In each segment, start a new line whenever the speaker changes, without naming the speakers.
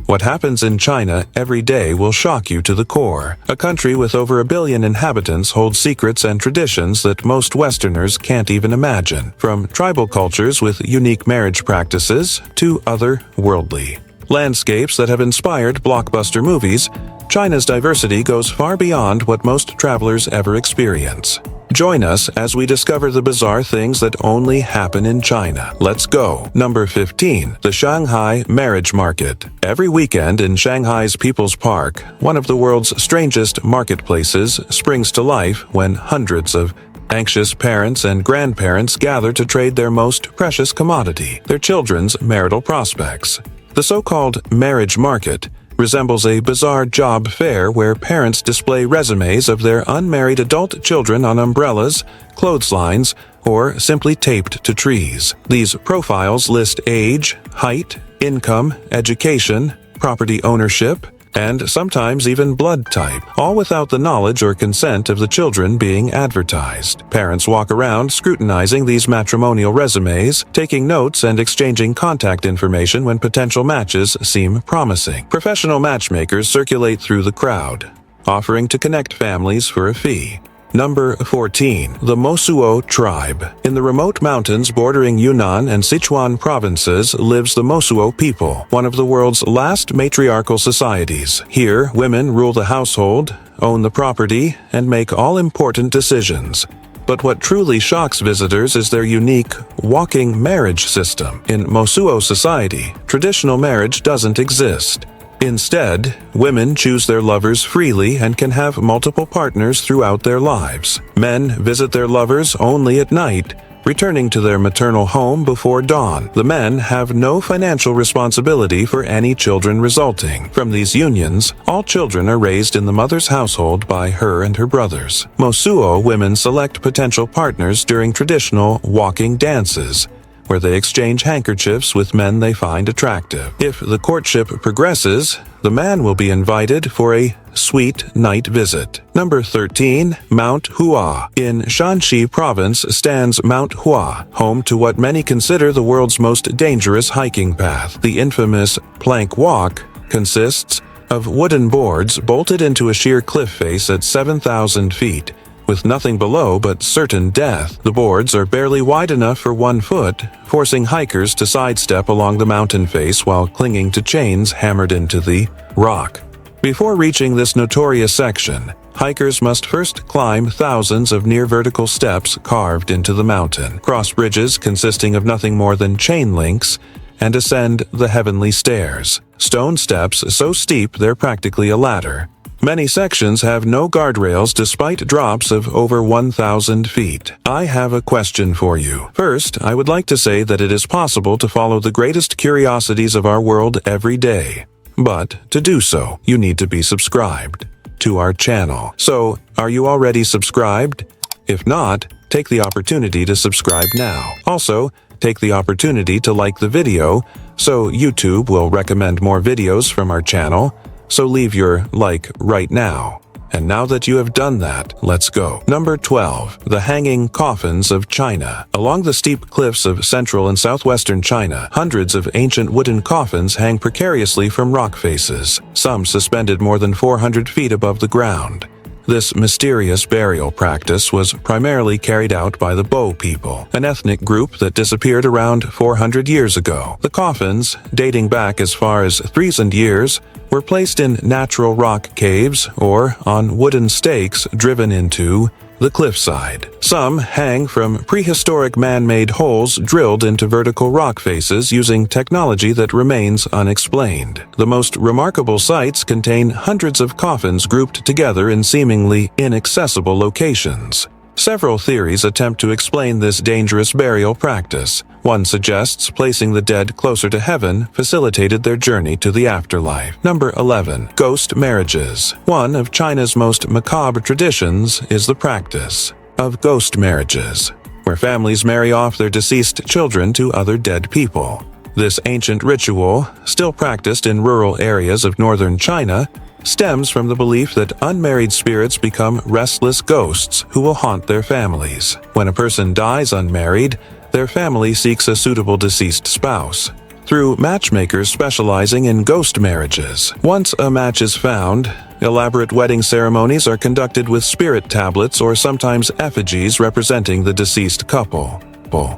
What happens in China every day will shock you to the core. A country with over 1 billion inhabitants holds secrets and traditions that most Westerners can't even imagine, from tribal cultures with unique marriage practices to other-worldly landscapes that have inspired blockbuster movies. China's diversity goes far beyond what most travelers ever experience. Join us as we discover the bizarre things that only happen in China. Let's go. Number 15. The Shanghai Marriage Market. Every weekend in Shanghai's People's Park, one of the world's strangest marketplaces springs to life when hundreds of anxious parents and grandparents gather to trade their most precious commodity, their children's marital prospects. The so-called marriage market resembles a bizarre job fair where parents display resumes of their unmarried adult children on umbrellas, clotheslines, or simply taped to trees. These profiles list age, height, income, education, property ownership, and sometimes even blood type, all without the knowledge or consent of the children being advertised. Parents walk around scrutinizing these matrimonial resumes, taking notes and exchanging contact information when potential matches seem promising. Professional matchmakers circulate through the crowd, offering to connect families for a fee. Number 14. The Mosuo tribe. In the remote mountains bordering Yunnan and Sichuan provinces lives the Mosuo people, one of the world's last matriarchal societies. Here, women rule the household, own the property, and make all important decisions. But what truly shocks visitors is their unique walking marriage system. In Mosuo society, traditional marriage doesn't exist. Instead, women choose their lovers freely and can have multiple partners throughout their lives. Men visit their lovers only at night, returning to their maternal home before dawn. The men have no financial responsibility for any children resulting. From these unions, all children are raised in the mother's household by her and her brothers. Mosuo women select potential partners during traditional walking dances, where they exchange handkerchiefs with men they find attractive. If the courtship progresses, the man will be invited for a sweet night visit. Number 13. Mount Hua. In Shanxi province stands Mount Hua, home to what many consider the world's most dangerous hiking path. The infamous plank walk consists of wooden boards bolted into a sheer cliff face at 7,000 feet. With nothing below but certain death. The boards are barely wide enough for 1 foot, forcing hikers to sidestep along the mountain face while clinging to chains hammered into the rock. Before reaching this notorious section, hikers must first climb thousands of near-vertical steps carved into the mountain, cross bridges consisting of nothing more than chain links, and ascend the heavenly stairs. Stone steps so steep they're practically a ladder. Many sections have no guardrails despite drops of over 1,000 feet. I have a question for you. First, I would like to say that it is possible to follow the greatest curiosities of our world every day. But to do so, you need to be subscribed to our channel. So, are you already subscribed? If not, take the opportunity to subscribe now. Also, take the opportunity to like the video so YouTube will recommend more videos from our channel. So leave your like right now. And now that you have done that, let's go. Number 12. The Hanging Coffins of China. Along the steep cliffs of central and southwestern China, hundreds of ancient wooden coffins hang precariously from rock faces, some suspended more than 400 feet above the ground. This mysterious burial practice was primarily carried out by the Bo people, an ethnic group that disappeared around 400 years ago. The coffins, dating back as far as 3,000 years, were placed in natural rock caves or on wooden stakes driven into the cliffside. Some hang from prehistoric man-made holes drilled into vertical rock faces using technology that remains unexplained. The most remarkable sites contain hundreds of coffins grouped together in seemingly inaccessible locations. Several theories attempt to explain this dangerous burial practice. One suggests placing the dead closer to heaven facilitated their journey to the afterlife. Number 11. Ghost marriages. One of China's most macabre traditions is the practice of ghost marriages, where families marry off their deceased children to other dead people. This ancient ritual, still practiced in rural areas of northern China, stems from the belief that unmarried spirits become restless ghosts who will haunt their families. When a person dies unmarried, their family seeks a suitable deceased spouse. through matchmakers specializing in ghost marriages. Once a match is found, elaborate wedding ceremonies are conducted with spirit tablets or sometimes effigies representing the deceased couple.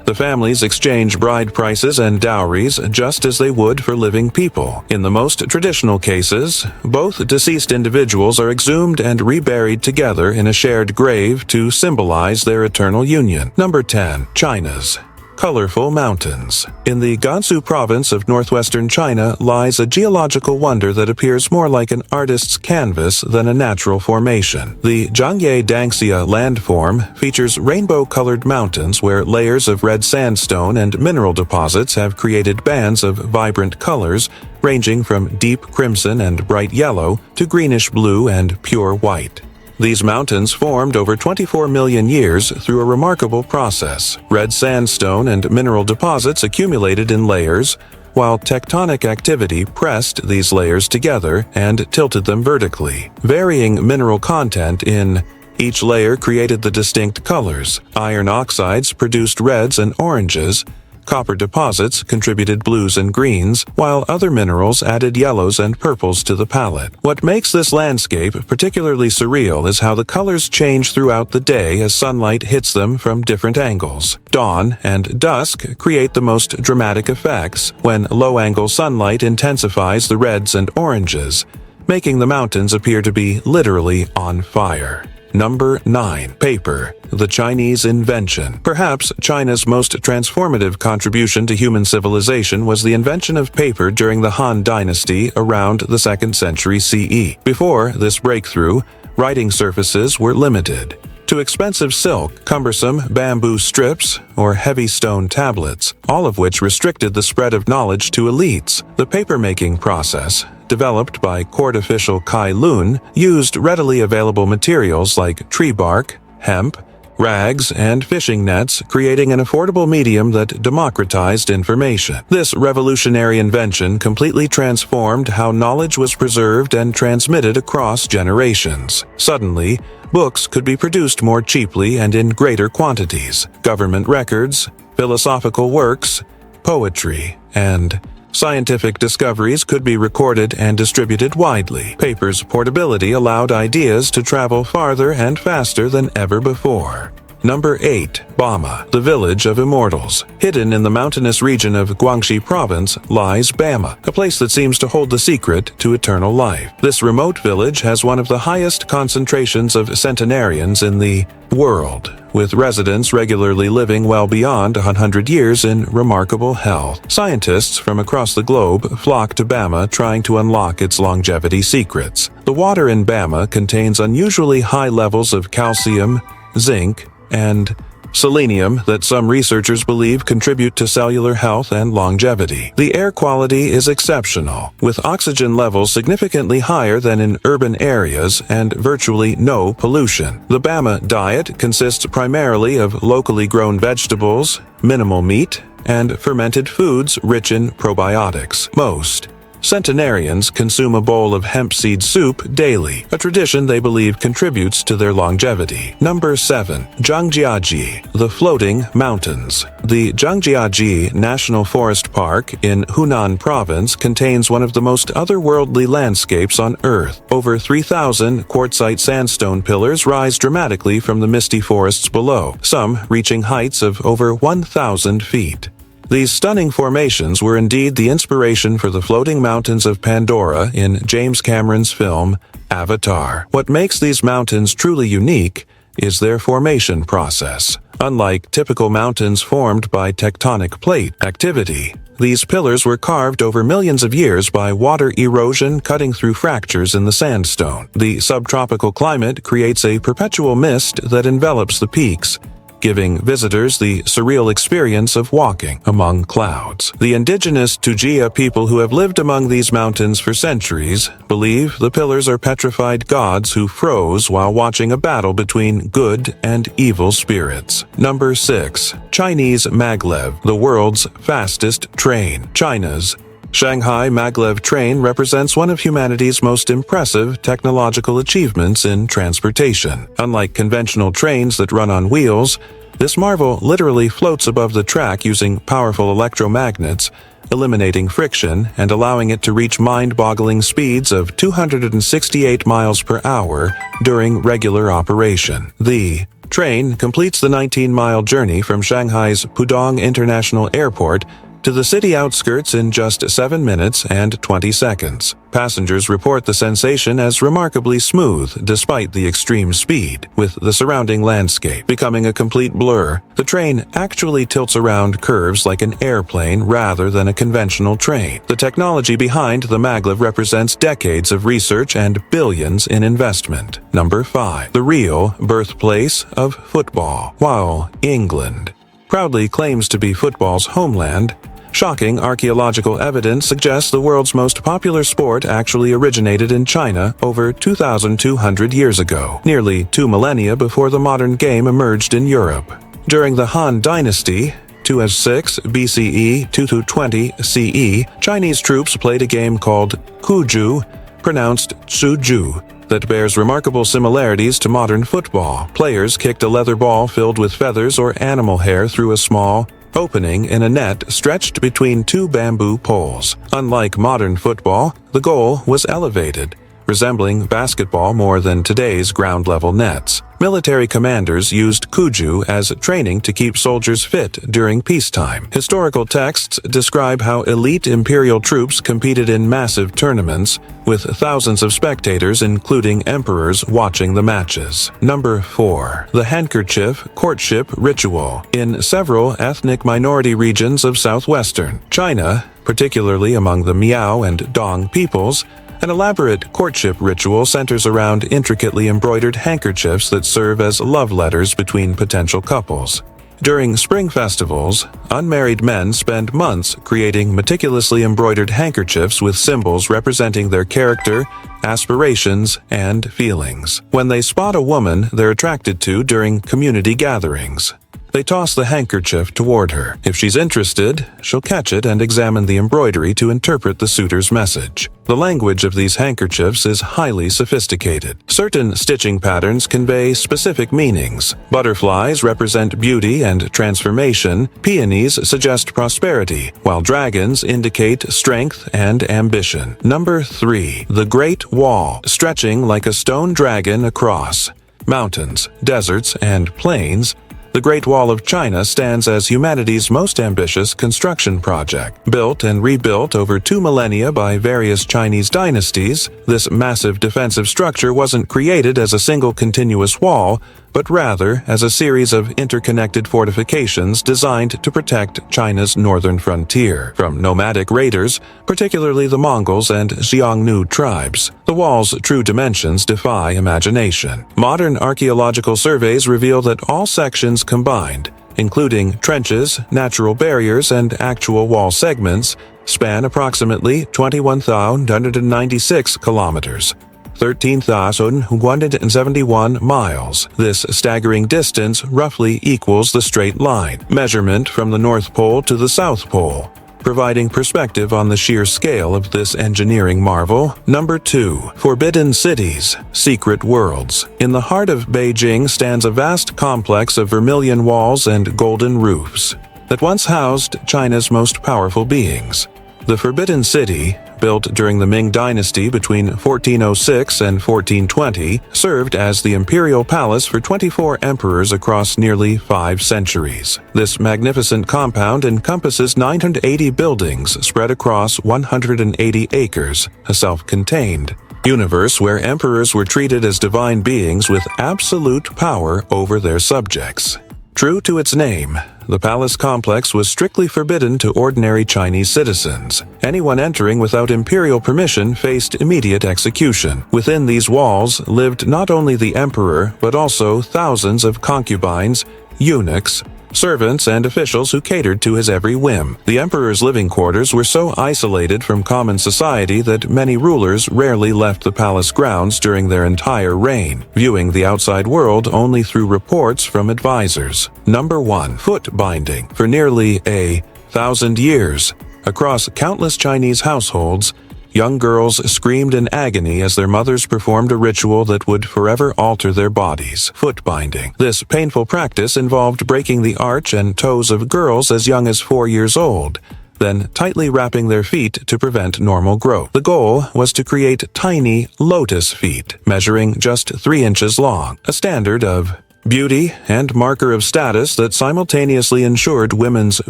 The families exchange bride prices and dowries just as they would for living people. In the most traditional cases, both deceased individuals are exhumed and reburied together in a shared grave to symbolize their eternal union. Number 10. China's colorful mountains. In the Gansu province of northwestern China lies a geological wonder that appears more like an artist's canvas than a natural formation. The Zhangjiajie landform features rainbow-colored mountains where layers of red sandstone and mineral deposits have created bands of vibrant colors ranging from deep crimson and bright yellow to greenish blue and pure white. These mountains formed over 24 million years through a remarkable process. Red sandstone and mineral deposits accumulated in layers, while tectonic activity pressed these layers together and tilted them vertically. Varying mineral content in each layer created the distinct colors. Iron oxides produced reds and oranges, copper deposits contributed blues and greens, while other minerals added yellows and purples to the palette. What makes this landscape particularly surreal is how the colors change throughout the day as sunlight hits them from different angles. Dawn and dusk create the most dramatic effects when low-angle sunlight intensifies the reds and oranges, making the mountains appear to be literally on fire. Number 9. Paper, the Chinese invention. Perhaps China's most transformative contribution to human civilization was the invention of paper during the Han Dynasty around the 2nd century CE. Before this breakthrough, writing surfaces were limited to expensive silk, cumbersome bamboo strips, or heavy stone tablets, all of which restricted the spread of knowledge to elites. The paper-making process, developed by court official Kai Lun, used readily available materials like tree bark, hemp, rags, and fishing nets, creating an affordable medium that democratized information. This revolutionary invention completely transformed how knowledge was preserved and transmitted across generations. Suddenly, books could be produced more cheaply and in greater quantities. Government records, philosophical works, poetry, and scientific discoveries could be recorded and distributed widely. Paper's portability allowed ideas to travel farther and faster than ever before. Number 8. Bama, the village of immortals. Hidden in the mountainous region of Guangxi province lies Bama, a place that seems to hold the secret to eternal life. This remote village has one of the highest concentrations of centenarians in the world, with residents regularly living well beyond 100 years in remarkable health. Scientists from across the globe flock to Bama trying to unlock its longevity secrets. The water in Bama contains unusually high levels of calcium, zinc, and selenium that some researchers believe contribute to cellular health and longevity. The air quality is exceptional, with oxygen levels significantly higher than in urban areas and virtually no pollution. The Bama diet consists primarily of locally grown vegetables, minimal meat, and fermented foods rich in probiotics. Most centenarians consume a bowl of hemp seed soup daily, a tradition they believe contributes to their longevity. Number 7. Zhangjiajie, the floating mountains. The Zhangjiajie National Forest Park in Hunan Province contains one of the most otherworldly landscapes on Earth. Over 3,000 quartzite sandstone pillars rise dramatically from the misty forests below, some reaching heights of over 1,000 feet. These stunning formations were indeed the inspiration for the floating mountains of Pandora in James Cameron's film Avatar. What makes these mountains truly unique is their formation process. Unlike typical mountains formed by tectonic plate activity, these pillars were carved over millions of years by water erosion cutting through fractures in the sandstone. The subtropical climate creates a perpetual mist that envelops the peaks, giving visitors the surreal experience of walking among clouds. The indigenous Tujia people who have lived among these mountains for centuries believe the pillars are petrified gods who froze while watching a battle between good and evil spirits. Number 6. Chinese Maglev, the world's fastest train. China's Shanghai Maglev train represents one of humanity's most impressive technological achievements in transportation. Unlike conventional trains that run on wheels, this marvel literally floats above the track using powerful electromagnets, eliminating friction and allowing it to reach mind-boggling speeds of 268 miles per hour during regular operation. The train completes the 19-mile journey from Shanghai's Pudong International Airport to the city outskirts in just 7 minutes and 20 seconds. Passengers report the sensation as remarkably smooth despite the extreme speed, with the surrounding landscape becoming a complete blur. The train actually tilts around curves like an airplane rather than a conventional train. The technology behind the Maglev represents decades of research and billions in investment. Number 5. The real birthplace of football. While England proudly claims to be football's homeland, shocking archaeological evidence suggests the world's most popular sport actually originated in China over 2,200 years ago, nearly 2 millennia before the modern game emerged in Europe. During the Han Dynasty, 206 BCE, 220 CE, Chinese troops played a game called Kuju, pronounced Tsuju, that bears remarkable similarities to modern football. Players kicked a leather ball filled with feathers or animal hair through a small opening in a net stretched between 2 bamboo poles. Unlike modern football, the goal was elevated, resembling basketball more than today's ground-level nets. Military commanders used Kuju as training to keep soldiers fit during peacetime. Historical texts describe how elite imperial troops competed in massive tournaments, with thousands of spectators, including emperors, watching the matches. Number 4. The Handkerchief courtship ritual. In several ethnic minority regions of southwestern China, particularly among the Miao and Dong peoples, an elaborate courtship ritual centers around intricately embroidered handkerchiefs that serve as love letters between potential couples. During spring festivals, unmarried men spend months creating meticulously embroidered handkerchiefs with symbols representing their character, aspirations, and feelings. When they spot a woman they're attracted to during community gatherings, they toss the handkerchief toward her. If she's interested, she'll catch it and examine the embroidery to interpret the suitor's message. The language of these handkerchiefs is highly sophisticated. Certain stitching patterns convey specific meanings. Butterflies represent beauty and transformation, peonies suggest prosperity, while dragons indicate strength and ambition. Number 3. The Great Wall, stretching like a stone dragon across mountains, deserts, and plains. The Great Wall of China stands as humanity's most ambitious construction project. Built and rebuilt over 2 millennia by various Chinese dynasties, this massive defensive structure wasn't created as a single continuous wall, but rather as a series of interconnected fortifications designed to protect China's northern frontier from nomadic raiders, particularly the Mongols and Xiongnu tribes. The wall's true dimensions defy imagination. Modern archaeological surveys reveal that all sections combined, including trenches, natural barriers, and actual wall segments, span approximately 21,196 kilometers. 13,171 miles. This staggering distance roughly equals the straight line measurement from the North Pole to the South Pole, providing perspective on the sheer scale of this engineering marvel. Number 2. Forbidden Cities, Secret Worlds. In the heart of Beijing stands a vast complex of vermilion walls and golden roofs that once housed China's most powerful beings. The Forbidden City, built during the Ming Dynasty between 1406 and 1420, served as the imperial palace for 24 emperors across nearly 5 centuries. This magnificent compound encompasses 980 buildings spread across 180 acres, a self-contained universe where emperors were treated as divine beings with absolute power over their subjects. True to its name, the palace complex was strictly forbidden to ordinary Chinese citizens. Anyone entering without imperial permission faced immediate execution. Within these walls lived not only the emperor, but also thousands of concubines, eunuchs, servants, and officials who catered to his every whim. The emperor's living quarters were so isolated from common society that many rulers rarely left the palace grounds during their entire reign, viewing the outside world only through reports from advisors. Number 1. Foot binding. For nearly 1,000 years, across countless Chinese households, young girls screamed in agony as their mothers performed a ritual that would forever alter their bodies. Foot binding. This painful practice involved breaking the arch and toes of girls as young as 4 years old, then tightly wrapping their feet to prevent normal growth. The goal was to create tiny lotus feet, measuring just 3 inches long, a standard of beauty and marker of status that simultaneously ensured women's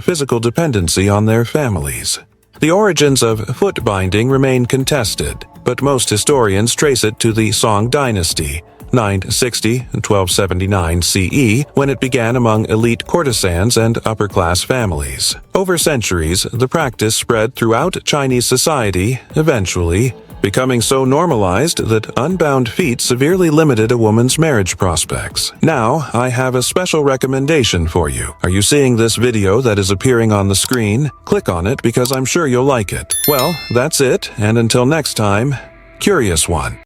physical dependency on their families. The origins of foot binding remain contested, but most historians trace it to the Song dynasty, 960–1279 CE, when it began among elite courtesans and upper-class families. Over centuries, the practice spread throughout Chinese society, eventually becoming so normalized that unbound feet severely limited a woman's marriage prospects. Now, I have a special recommendation for you. Are you seeing this video that is appearing on the screen? Click on it because I'm sure you'll like it. Well, that's it, and until next time, Curious One.